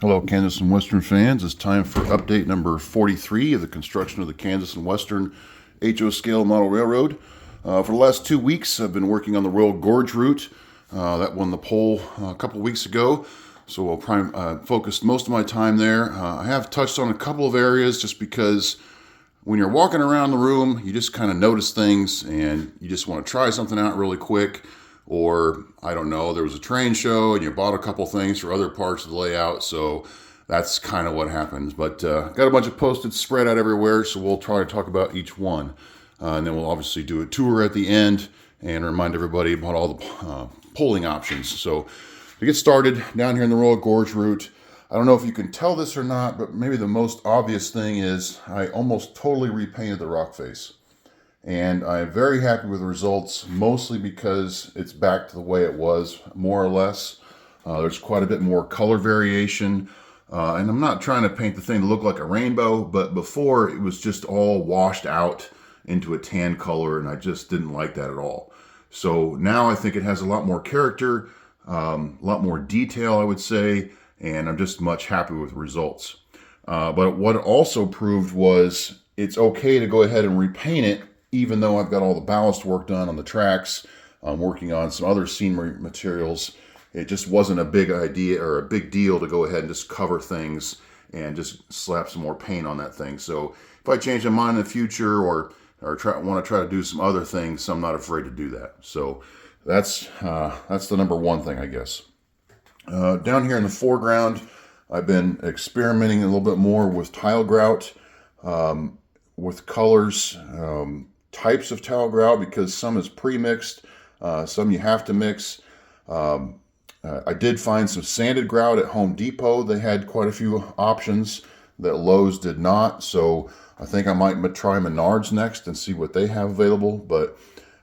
Hello, Kansas and Western fans. It's time for update number 43 of the construction of the Kansas and Western HO scale model railroad. For the last 2 weeks, I've been working on the Royal Gorge Route. That won the poll a couple weeks ago, so I'll focus most of my time there. I have touched on a couple of areas just because when you're walking around the room, you just kind of notice things and you just want to try something out really quick. Or, I don't know, there was a train show and you bought a couple things for other parts of the layout, so that's kind of what happens. But got a bunch of Post-its spread out everywhere, so we'll try to talk about each one. And then we'll obviously do a tour at the end and remind everybody about all the polling options. So to get started, down here in the Royal Gorge Route, I don't know if you can tell this or not, but maybe the most obvious thing is I almost totally repainted the rock face. And I'm very happy with the results, mostly because it's back to the way it was, more or less. There's quite a bit more color variation. And I'm not trying to paint the thing to look like a rainbow, but before it was just all washed out into a tan color, and I just didn't like that at all. So now I think it has a lot more character, a lot more detail, I would say, and I'm just much happy with the results. But what it also proved was it's okay to go ahead and repaint it, even though I've got all the ballast work done on the tracks. I'm working on some other scenery materials. It just wasn't a big idea or a big deal to go ahead and just cover things and just slap some more paint on that thing. So if I change my mind in the future or want to try to do some other things, I'm not afraid to do that. So that's the number one thing, I guess. Down here in the foreground, I've been experimenting a little bit more with tile grout, with colors, types of tile grout, because some is pre-mixed, some you have to mix. I did find some sanded grout at Home Depot. They had quite a few options that Lowe's did not, so I think I might try Menards next and see what they have available. But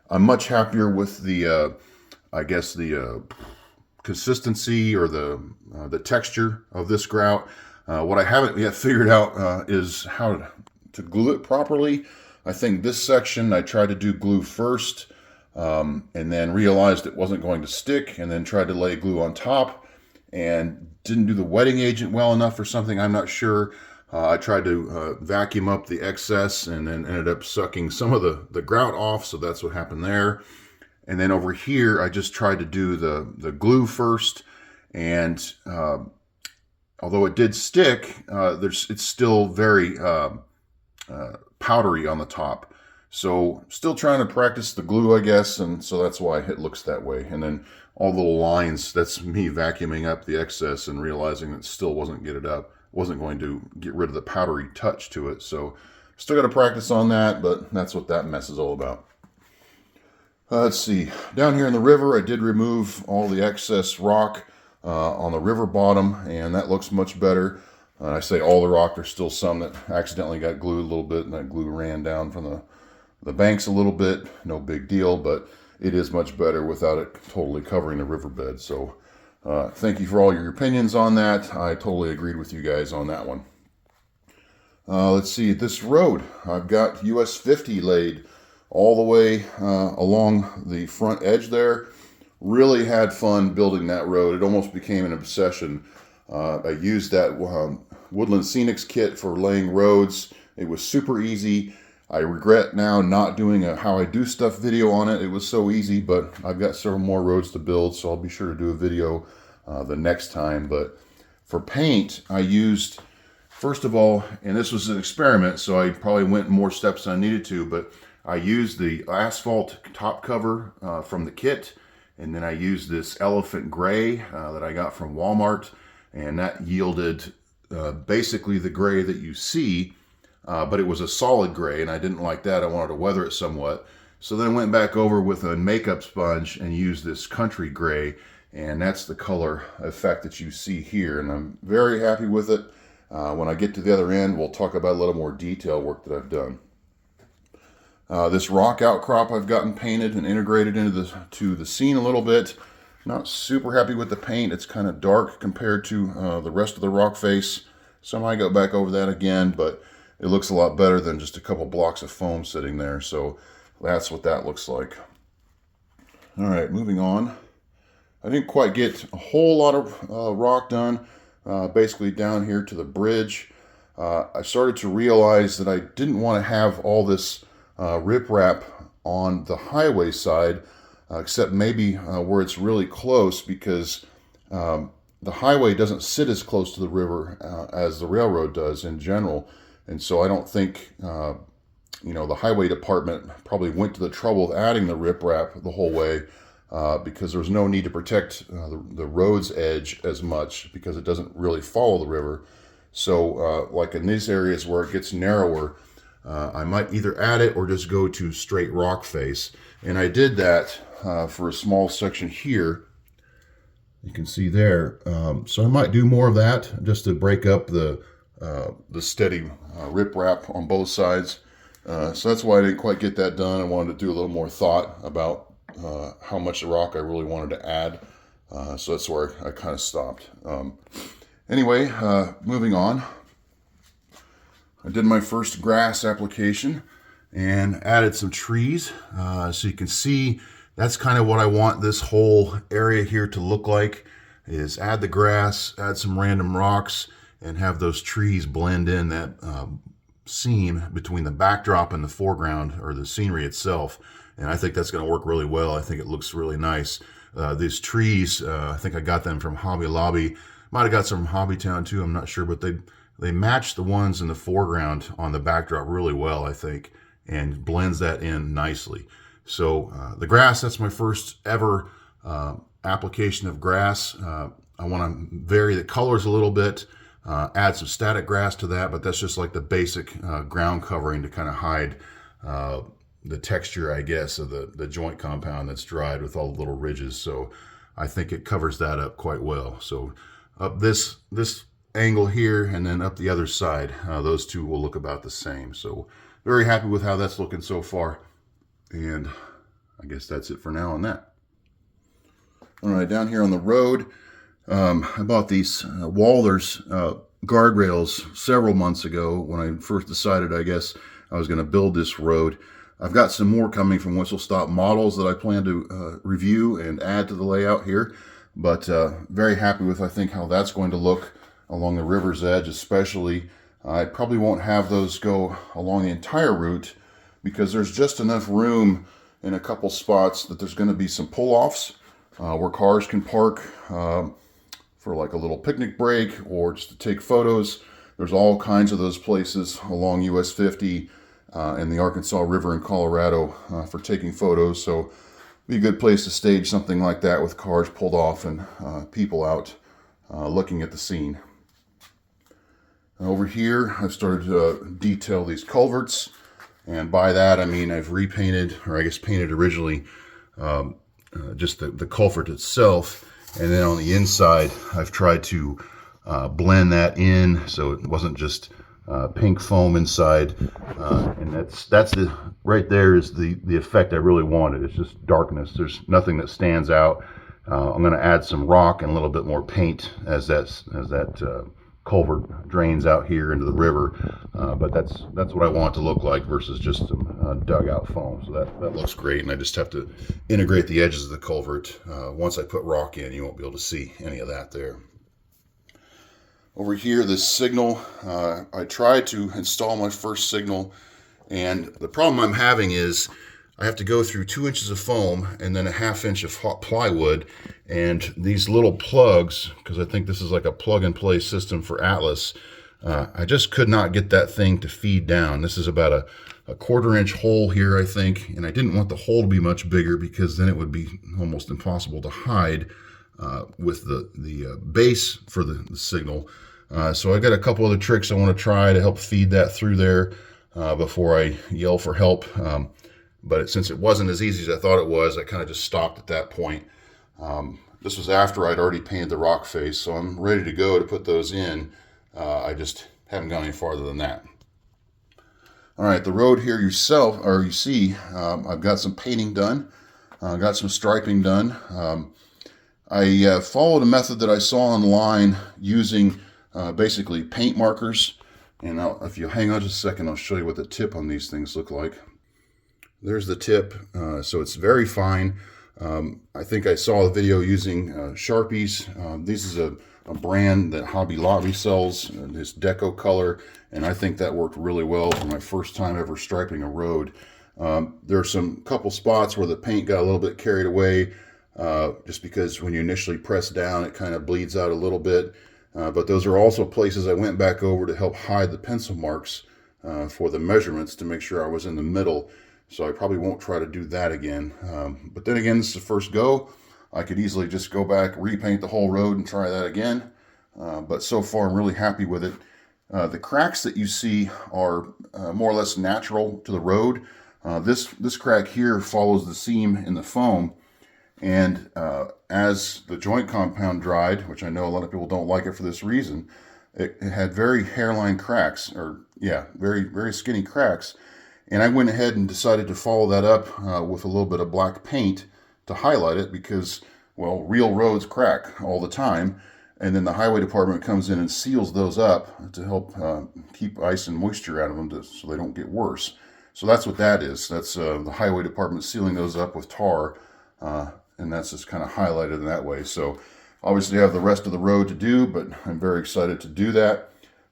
I'm much happier with the I guess the consistency or the texture of this grout. What I haven't yet figured out is how to glue it properly. I think this section I tried to do glue first, and then realized it wasn't going to stick, and then tried to lay glue on top and didn't do the wetting agent well enough or something, I'm not sure. I tried to vacuum up the excess and then ended up sucking some of the grout off, so that's what happened there. And then over here I just tried to do the glue first, and although it did stick, it's still very powdery on the top. So still trying to practice the glue, I guess, and so that's why it looks that way. And then all the little lines, that's me vacuuming up the excess and realizing it still wasn't going to get rid of the powdery touch to it. So still got to practice on that, but that's what that mess is all about. Let's see, down here in the river, I did remove all the excess rock on the river bottom, and that looks much better. I say all the rock, there's still some that accidentally got glued a little bit, and that glue ran down from the banks a little bit. No big deal, but it is much better without it totally covering the riverbed. So thank you for all your opinions on that. I totally agreed with you guys on that one. Let's see, this road, I've got US 50 laid all the way along the front edge there. Really had fun building that road. It almost became an obsession. I used that Woodland Scenics kit for laying roads. It was super easy. I regret now not doing a how I do stuff video on it. It was so easy, but I've got several more roads to build, so I'll be sure to do a video the next time. But for paint, I used, first of all, and this was an experiment, so I probably went more steps than I needed to, but I used the asphalt top cover from the kit, and then I used this elephant gray that I got from Walmart, and that yielded basically the gray that you see, but it was a solid gray, and I didn't like that. I wanted to weather it somewhat. So then I went back over with a makeup sponge and used this country gray, and that's the color effect that you see here, and I'm very happy with it. When I get to the other end, we'll talk about a little more detail work that I've done. This rock outcrop I've gotten painted and integrated into the scene a little bit. Not super happy with the paint. It's kind of dark compared to the rest of the rock face. So I might go back over that again, but it looks a lot better than just a couple blocks of foam sitting there. So that's what that looks like. All right, moving on. I didn't quite get a whole lot of rock done. basically down here to the bridge. I started to realize that I didn't want to have all this riprap on the highway side, except maybe where it's really close, because the highway doesn't sit as close to the river as the railroad does in general. And so I don't think, the highway department probably went to the trouble of adding the riprap the whole way, because there's no need to protect the road's edge as much, because it doesn't really follow the river. So like in these areas where it gets narrower, I might either add it or just go to straight rock face. And I did that for a small section here. You can see there. So I might do more of that just to break up the steady riprap on both sides. So that's why I didn't quite get that done. I wanted to do a little more thought about how much rock I really wanted to add. So that's where I kind of stopped. Anyway, moving on. I did my first grass application and added some trees. So you can see that's kind of what I want this whole area here to look like, is add the grass, add some random rocks, and have those trees blend in that seam between the backdrop and the foreground, or the scenery itself. And I think that's going to work really well. I think it looks really nice. These trees, I think I got them from Hobby Lobby. Might have got some from Hobbytown too, I'm not sure, but they match the ones in the foreground on the backdrop really well, I think, and blends that in nicely. So the grass, that's my first ever application of grass. I want to vary the colors a little bit, add some static grass to that, but that's just like the basic ground covering to kind of hide the texture, I guess, of the joint compound that's dried with all the little ridges. So I think it covers that up quite well. So up this angle here, and then up the other side, those two will look about the same. So very happy with how that's looking so far. And I guess that's it for now on that. All right, down here on the road, I bought these Walthers guardrails several months ago when I first decided, I guess, I was going to build this road. I've got some more coming from Whistle Stop models that I plan to review and add to the layout here. But very happy with, I think, how that's going to look along the river's edge especially. I probably won't have those go along the entire route, because there's just enough room in a couple spots that there's going to be some pull-offs where cars can park for like a little picnic break or just to take photos. There's all kinds of those places along US 50 and the Arkansas River in Colorado for taking photos. So be a good place to stage something like that with cars pulled off and people out looking at the scene. Over here, I've started to detail these culverts. And by that, I mean I've repainted, or I guess painted originally, just the culvert itself. And then on the inside, I've tried to blend that in so it wasn't just pink foam inside. And that's the right there is the effect I really wanted. It's just darkness. There's nothing that stands out. I'm going to add some rock and a little bit more paint as that culvert drains out here into the river, but that's what I want it to look like versus just some dugout foam. So that looks great, and I just have to integrate the edges of the culvert. Once I put rock in, you won't be able to see any of that there. Over here, this signal, I tried to install my first signal, and the problem I'm having is I have to go through 2 inches of foam and then a 1/2 inch of hot plywood, and these little plugs, because I think this is like a plug-and-play system for Atlas, I just could not get that thing to feed down. This is about a 1/4 inch hole here, I think, and I didn't want the hole to be much bigger because then it would be almost impossible to hide with the base for the signal. So I got a couple other tricks I want to try to help feed that through there before I yell for help. But since it wasn't as easy as I thought it was, I kind of just stopped at that point. This was after I'd already painted the rock face, so I'm ready to go to put those in. I just haven't gone any farther than that. All right, the road here you see, I've got some painting done. Got some striping done. I followed a method that I saw online using basically paint markers. And if you hang on just a second, I'll show you what the tip on these things look like. There's the tip, so it's very fine. I think I saw a video using Sharpies. This is a brand that Hobby Lobby sells, this deco color, and I think that worked really well for my first time ever striping a road. There are some couple spots where the paint got a little bit carried away, just because when you initially press down it kind of bleeds out a little bit, but those are also places I went back over to help hide the pencil marks for the measurements to make sure I was in the middle. So I probably won't try to do that again. But then again, this is the first go. I could easily just go back, repaint the whole road and try that again. But so far I'm really happy with it. The cracks that you see are more or less natural to the road. This crack here follows the seam in the foam. And as the joint compound dried, which I know a lot of people don't like it for this reason, it had very hairline cracks, or yeah, very, very skinny cracks. And I went ahead and decided to follow that up with a little bit of black paint to highlight it because, well, real roads crack all the time. And then the highway department comes in and seals those up to help keep ice and moisture out of them so they don't get worse. So that's what that is. That's the highway department sealing those up with tar. And that's just kind of highlighted in that way. So obviously I have the rest of the road to do, but I'm very excited to do that.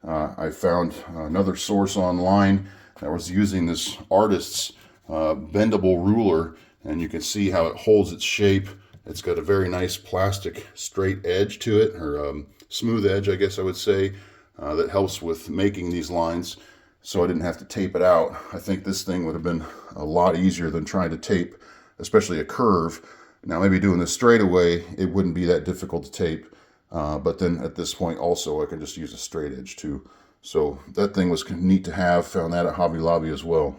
I found another source online that was using this artist's bendable ruler, and you can see how it holds its shape. It's got a very nice plastic straight edge to it, or smooth edge, I guess I would say, that helps with making these lines, so I didn't have to tape it out. I think this thing would have been a lot easier than trying to tape, especially a curve. Now maybe doing this straightaway, it wouldn't be that difficult to tape, but then at this point also I can just use a straight edge too. So that thing was neat to have. Found that at Hobby Lobby as well.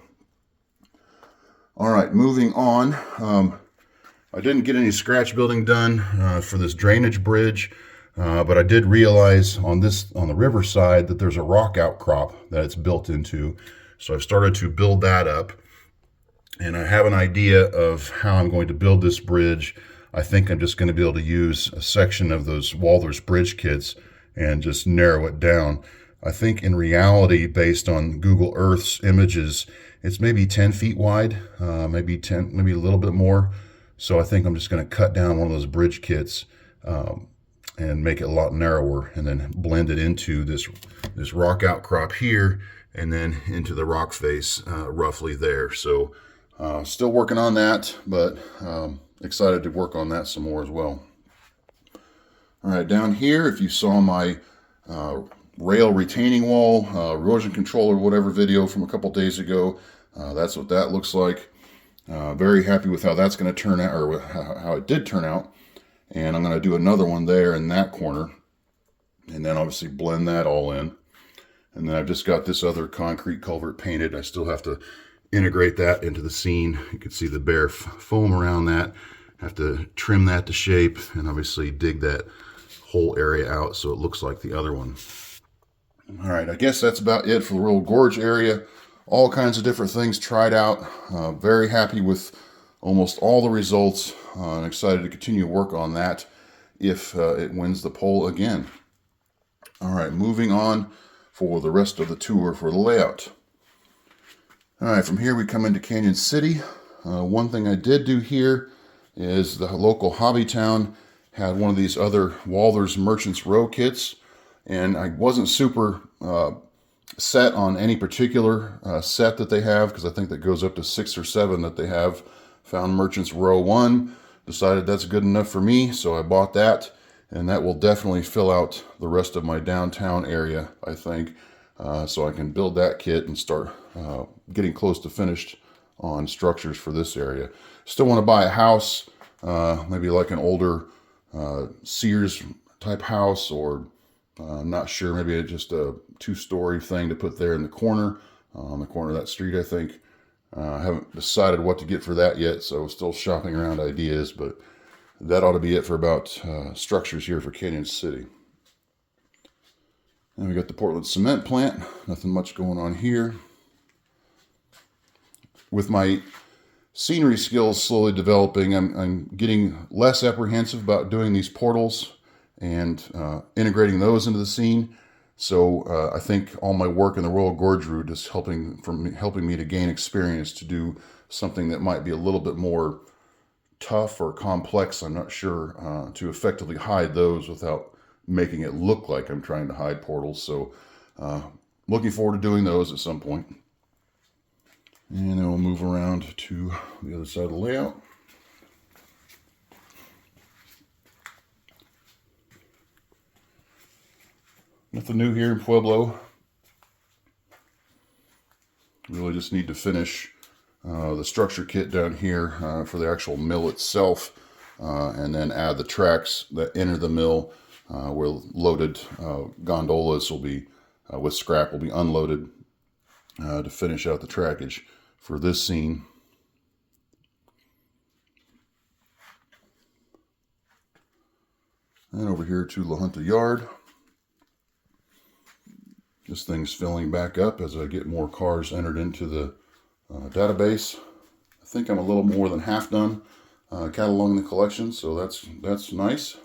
All right, moving on. I didn't get any scratch building done for this drainage bridge, but I did realize on the riverside that there's a rock outcrop that it's built into. So I've started to build that up, and I have an idea of how I'm going to build this bridge. I think I'm just going to be able to use a section of those Walther's bridge kits and just narrow it down. I think in reality, based on Google Earth's images, it's maybe 10 feet wide, maybe a little bit more. So I think I'm just going to cut down one of those bridge kits and make it a lot narrower, and then blend it into this rock outcrop here, and then into the rock face roughly there. So still working on that, but excited to work on that some more as well. All right, down here, if you saw my rail retaining wall, erosion control or whatever video from a couple days ago, that's what that looks like. Very happy with how that's going to turn out, or how it did turn out. And I'm going to do another one there in that corner, and then obviously blend that all in. And then I've just got this other concrete culvert painted. I still have to integrate that into the scene. You can see the bare foam around that. Have to trim that to shape, and obviously dig that whole area out so it looks like the other one. All right, I guess that's about it for the Royal Gorge area. All kinds of different things tried out. Very happy with almost all the results. I'm excited to continue to work on that if it wins the poll again. All right, moving on for the rest of the tour for the layout. All right, from here we come into Canon City. One thing I did do here is the local hobby town had one of these other Walther's Merchants Row kits, and I wasn't super set on any particular set that they have, because I think that goes up to 6 or 7 that they have. Found Merchants Row 1, decided that's good enough for me, so I bought that, and that will definitely fill out the rest of my downtown area, I think, so I can build that kit and start getting close to finished on structures for this area. Still want to buy a house, maybe like an older Sears type house, or I'm not sure, maybe just a 2-story thing to put there in the corner, on the corner of that street, I think. I haven't decided what to get for that yet, so still shopping around ideas, but that ought to be it for about structures here for Canon City. And we got the Portland cement plant, nothing much going on here. With my scenery skills slowly developing, I'm getting less apprehensive about doing these portals and integrating those into the scene. So I think all my work in the Royal Gorge Route is helping me to gain experience to do something that might be a little bit more tough or complex, I'm not sure, to effectively hide those without making it look like I'm trying to hide portals. So looking forward to doing those at some point. And then we'll move around to the other side of the layout. Nothing new here in Pueblo. Really just need to finish the structure kit down here for the actual mill itself, and then add the tracks that enter the mill where loaded gondolas will be, with scrap, will be unloaded to finish out the trackage for this scene. And over here to La Junta Yard. This thing's filling back up as I get more cars entered into the database. I think I'm a little more than half done cataloging the collection, so that's nice.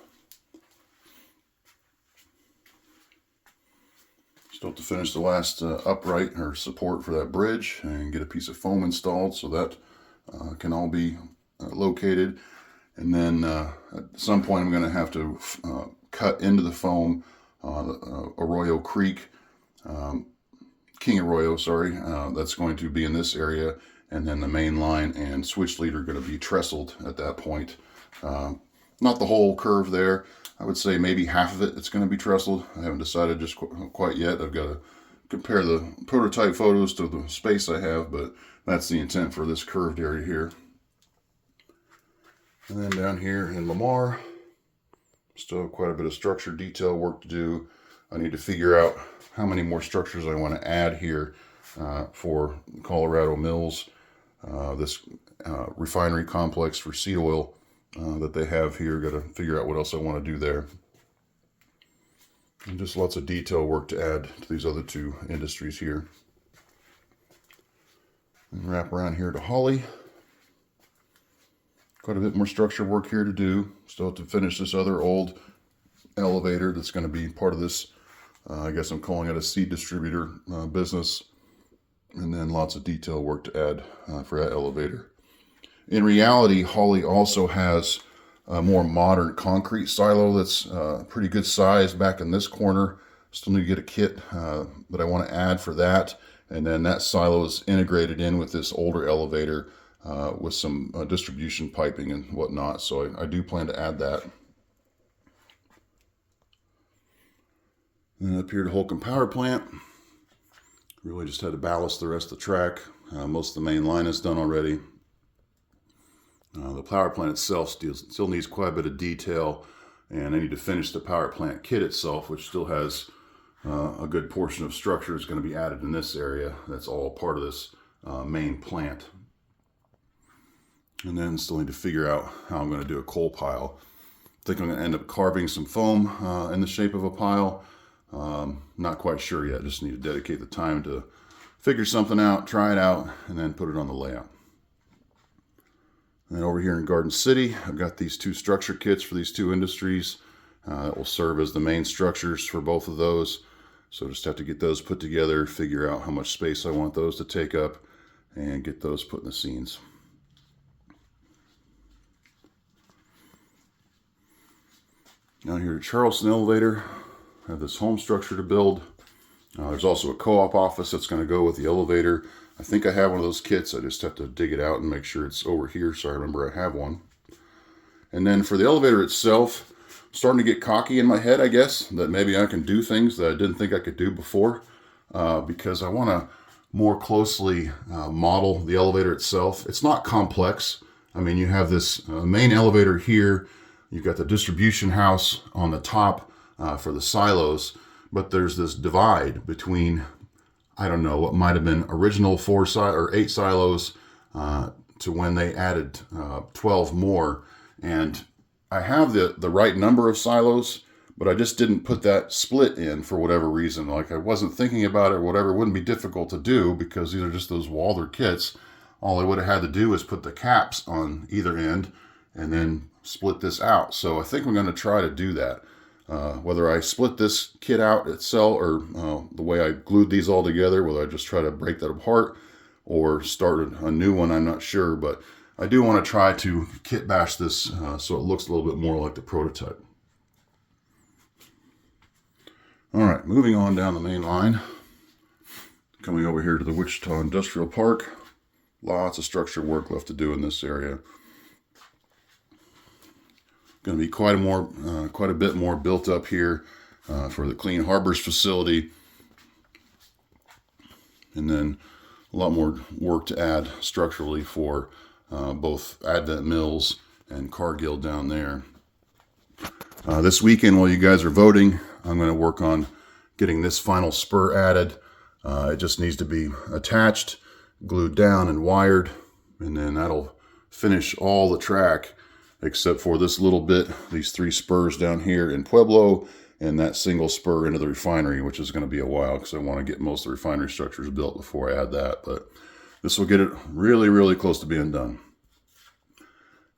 Still have to finish the last upright or support for that bridge and get a piece of foam installed so that can all be located. And then at some point I'm going to have to cut into the foam Arroyo Creek, King Arroyo, sorry, that's going to be in this area, and then the main line and switch lead are going to be trestled at that point. Not the whole curve there. I would say maybe half of it's going to be trestled. I haven't decided just quite yet. I've got to compare the prototype photos to the space I have, but that's the intent for this curved area here. And then down here in Lamar, still have quite a bit of structure detail work to do. I need to figure out how many more structures I want to add here for Colorado Mills, this refinery complex for seed oil that they have here. Got to figure out what else I want to do there. And just lots of detail work to add to these other two industries here. And wrap around here to Holly. Quite a bit more structure work here to do. Still have to finish this other old elevator that's going to be part of this, I guess I'm calling it a seed distributor business. And then lots of detail work to add for that elevator. In reality, Holly also has a more modern concrete silo that's pretty good size back in this corner. Still need to get a kit that I want to add for that. And then that silo is integrated in with this older elevator with some distribution piping and whatnot. So I do plan to add that. And up here to Holcomb Power Plant. Really just had to ballast the rest of the track. Most of the main line is done already. The power plant itself still needs quite a bit of detail, and I need to finish the power plant kit itself, which still has a good portion of structure is going to be added in this area. That's all part of this main plant. And then still need to figure out how I'm going to do a coal pile. I think I'm going to end up carving some foam in the shape of a pile. Not quite sure yet. Just need to dedicate the time to figure something out, try it out, and then put it on the layout. And over here in Garden City, I've got these two structure kits for these two industries that will serve as the main structures for both of those. So just have to get those put together, figure out how much space I want those to take up, and get those put in the scenes. Down here at Charleston Elevator, I have this home structure to build. There's also a co-op office that's going to go with the elevator. I think I have one of those kits. I just have to dig it out and make sure it's over here so I remember I have one. And then for the elevator itself, I'm starting to get cocky in my head, I guess, that maybe I can do things that I didn't think I could do before, because I want to more closely model the elevator itself. It's not complex. I mean, you have this main elevator here. You've got the distribution house on the top for the silos, but there's this divide between, I don't know, what might have been original 8 silos to when they added 12 more. And I have the right number of silos, but I just didn't put that split in for whatever reason. Like I wasn't thinking about it or whatever. It wouldn't be difficult to do because these are just those Walther kits. All I would have had to do is put the caps on either end and then split this out. So I think I'm going to try to do that. Whether I split this kit out itself or the way I glued these all together, whether I just try to break that apart or start a new one, I'm not sure. But I do want to try to kit bash this so it looks a little bit more like the prototype. All right, moving on down the main line. Coming over here to the Wichita Industrial Park. Lots of structure work left to do in this area. Going to be quite a bit more built up here for the Clean Harbors facility. And then a lot more work to add structurally for both Advent Mills and Cargill down there. This weekend, while you guys are voting, I'm going to work on getting this final spur added. It just needs to be attached, glued down, and wired, and then that'll finish all the track except for this little bit, these 3 spurs down here in Pueblo, and that single spur into the refinery, which is going to be a while because I want to get most of the refinery structures built before I add that. But this will get it really, really close to being done.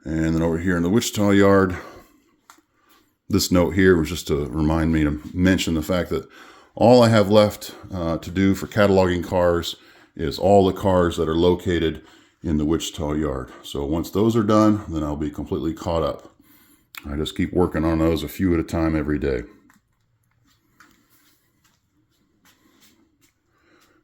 And then over here in the Wichita yard, this note here was just to remind me to mention the fact that all I have left to do for cataloging cars is all the cars that are located in the Wichita yard. So once those are done, then I'll be completely caught up. I just keep working on those a few at a time every day.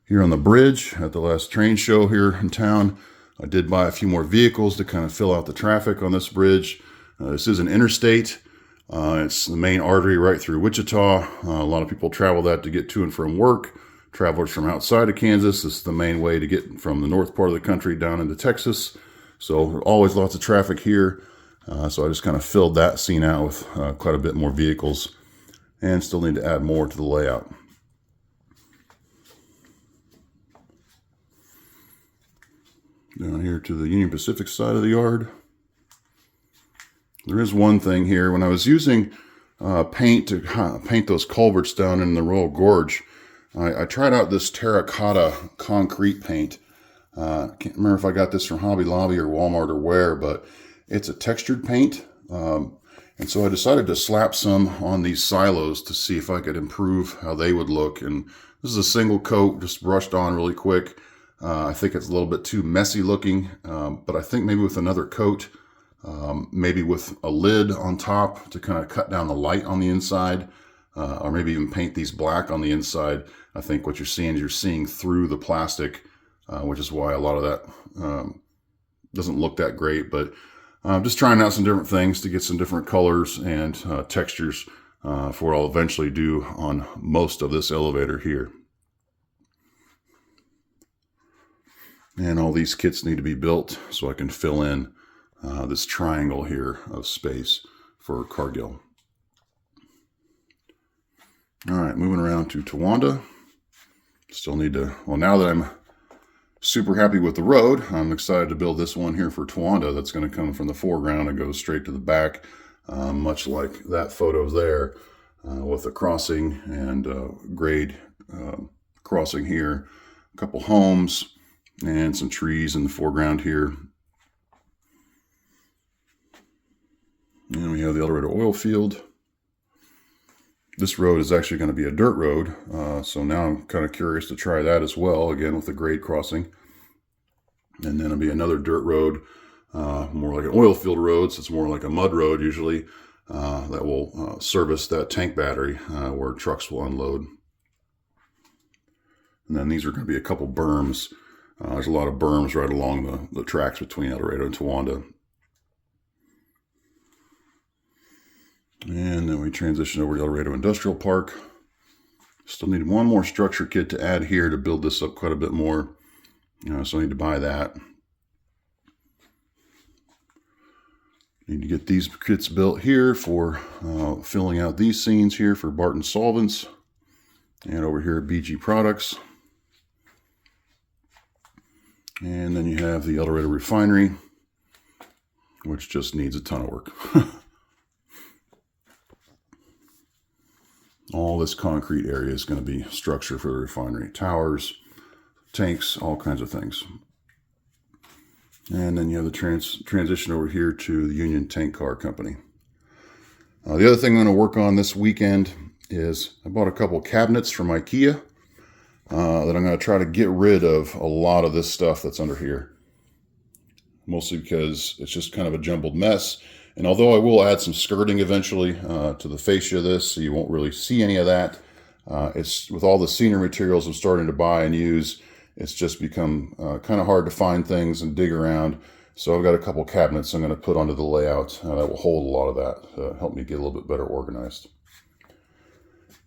Here on the bridge at the last train show here in town, I did buy a few more vehicles to kind of fill out the traffic on this bridge. This is an interstate. It's the main artery right through Wichita. A lot of people travel that to get to and from work. Travelers from outside of Kansas, this is the main way to get from the north part of the country down into Texas. So always lots of traffic here. So I just kind of filled that scene out with quite a bit more vehicles, and still need to add more to the layout. Down here to the Union Pacific side of the yard. There is one thing here. When I was using paint to paint those culverts down in the Royal Gorge, I tried out this terracotta concrete paint. I can't remember if I got this from Hobby Lobby or Walmart or where, but it's a textured paint. And so I decided to slap some on these silos to see if I could improve how they would look. And this is a single coat, just brushed on really quick. I think it's a little bit too messy looking, but I think maybe with another coat, maybe with a lid on top to kind of cut down the light on the inside, or maybe even paint these black on the inside. I think what you're seeing is you're seeing through the plastic, which is why a lot of that doesn't look that great. But I'm just trying out some different things to get some different colors and textures for what I'll eventually do on most of this elevator here. And all these kits need to be built so I can fill in this triangle here of space for Cargill. All right, moving around to Towanda. Still need to, well, now that I'm super happy with the road, I'm excited to build this one here for Towanda that's going to come from the foreground and go straight to the back, much like that photo there, with a crossing and grade crossing here, a couple homes, and some trees in the foreground here. And we have the El Dorado oil field. This road is actually going to be a dirt road, so now I'm kind of curious to try that as well, again with the grade crossing. And then it'll be another dirt road, more like an oil field road, so it's more like a mud road usually, that will service that tank battery where trucks will unload. And then these are going to be a couple berms. There's a lot of berms right along the tracks between El Dorado and Towanda. And then we transition over to El Dorado Industrial Park. Still need one more structure kit to add here to build this up quite a bit more. So I need to buy that. Need to get these kits built here for filling out these scenes here for Barton Solvents. And over here at BG Products. And then you have the El Dorado Refinery, which just needs a ton of work. All this concrete area is going to be structure for the refinery. Towers, tanks, all kinds of things. And then you have the transition over here to the Union Tank Car Company. The other thing I'm going to work on this weekend is I bought a couple cabinets from IKEA that I'm going to try to get rid of a lot of this stuff that's under here. Mostly because it's just kind of a jumbled mess. And although I will add some skirting eventually to the fascia of this, so you won't really see any of that, It's with all the scenery materials I'm starting to buy and use, it's just become kind of hard to find things and dig around. So I've got a couple cabinets I'm going to put onto the layout that will hold a lot of that, help me get a little bit better organized.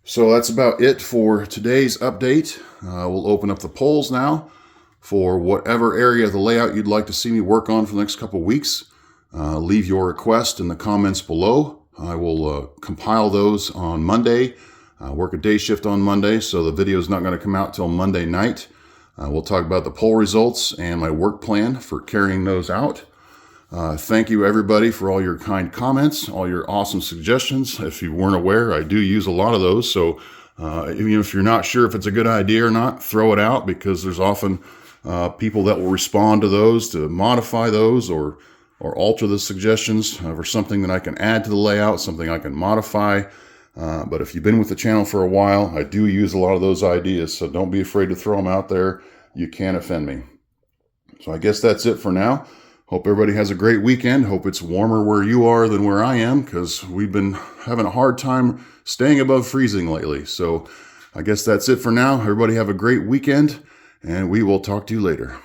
So that's about it for today's update. We'll open up the polls now for whatever area of the layout you'd like to see me work on for the next couple weeks. Leave your request in the comments below. I will compile those on Monday. Work a day shift on Monday, so the video is not going to come out till Monday night. We'll talk about the poll results and my work plan for carrying those out. Thank you everybody for all your kind comments, all your awesome suggestions. If you weren't aware, I do use a lot of those. So even if you're not sure if it's a good idea or not, throw it out, because there's often people that will respond to those to modify those or alter the suggestions for something that I can add to the layout, something I can modify. But if you've been with the channel for a while, I do use a lot of those ideas, so don't be afraid to throw them out there. You can't offend me. So I guess that's it for now. Hope everybody has a great weekend. Hope it's warmer where you are than where I am, because we've been having a hard time staying above freezing lately. So I guess that's it for now. Everybody have a great weekend, and we will talk to you later.